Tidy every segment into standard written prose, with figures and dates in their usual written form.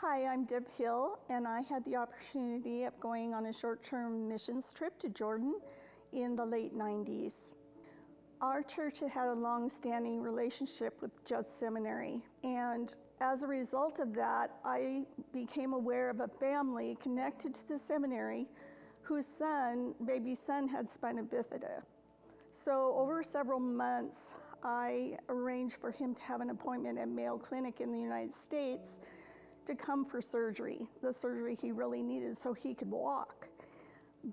Hi, I'm Deb Hill, and I had the opportunity of going on a short-term missions trip to Jordan in the late 90s. Our church had a long-standing relationship with Judd Seminary, and as a result of that, I became aware of a family connected to the seminary whose baby son had spina bifida. So over several months, I arranged for him to have an appointment at Mayo Clinic in the United States to come for surgery, the surgery he really needed so he could walk.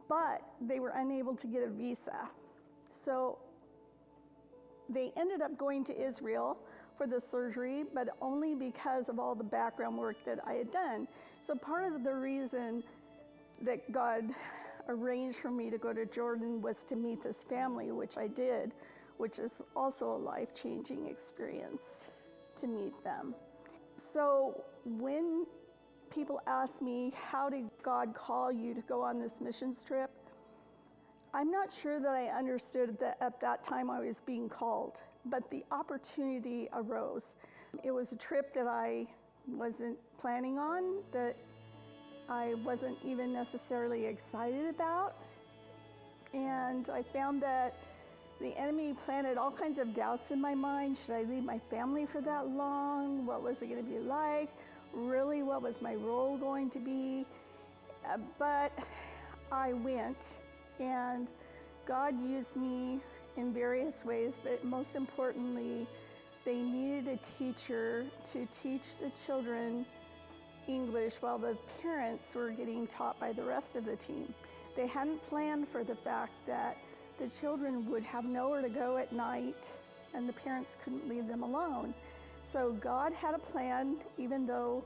But they were unable to get a visa. So they ended up going to Israel for the surgery, but only because of all the background work that I had done. So part of the reason that God arranged for me to go to Jordan was to meet this family, which I did, which is also a life-changing experience to meet them. So when people ask me, how did God call you to go on this missions trip? I'm not sure that I understood that at that time I was being called, but the opportunity arose. It was a trip that I wasn't planning on, that I wasn't even necessarily excited about. And I found that the enemy planted all kinds of doubts in my mind. Should I leave my family for that long? What was it going to be like? Really, what was my role going to be? But I went, and God used me in various ways, but most importantly, they needed a teacher to teach the children English while the parents were getting taught by the rest of the team. They hadn't planned for the fact that the children would have nowhere to go at night and the parents couldn't leave them alone. So God had a plan, even though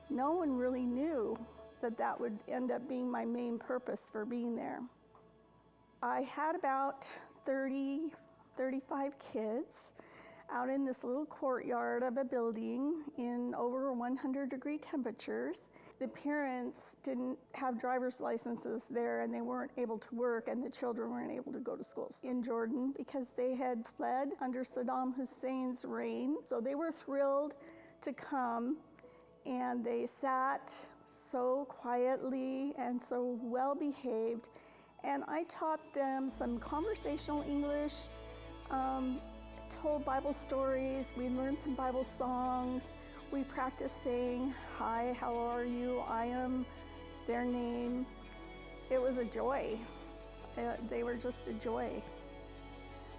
no one really knew that that would end up being my main purpose for being there. I had about 35 kids out in this little courtyard of a building in over 100-degree temperatures. The parents didn't have driver's licenses there, and they weren't able to work, and the children weren't able to go to schools in Jordan because they had fled under Saddam Hussein's reign. So they were thrilled to come, and they sat so quietly and so well behaved. And I taught them some conversational English, told Bible stories, we learned some Bible songs, we practiced saying, hi, how are you, I am, their name. It was a joy. They were just a joy.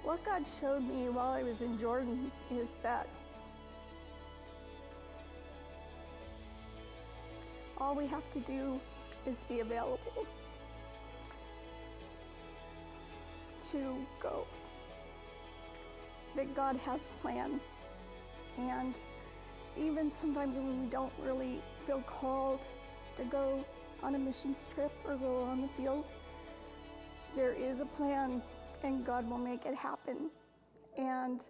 What God showed me while I was in Jordan is that all we have to do is be available to go. That God has a plan, and even sometimes when we don't really feel called to go on a missions trip or go on the field, there is a plan and God will make it happen. And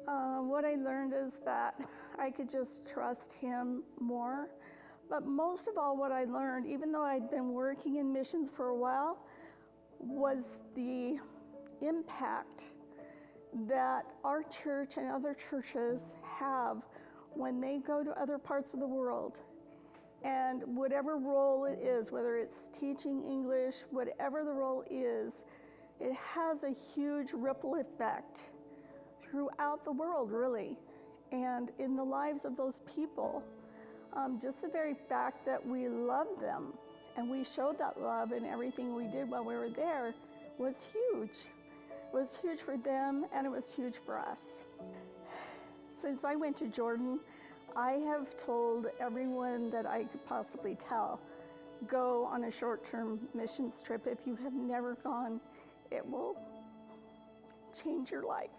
what I learned is that I could just trust Him more. But most of all, what I learned, even though I'd been working in missions for a while, was the impact that our church and other churches have when they go to other parts of the world. And whatever role it is, whether it's teaching English, whatever the role is, it has a huge ripple effect throughout the world, really, and in the lives of those people. Just the very fact that we love them and we showed that love in everything we did while we were there was huge. It was huge for them, and it was huge for us. Since I went to Jordan, I have told everyone that I could possibly tell, go on a short-term missions trip. If you have never gone, it will change your life.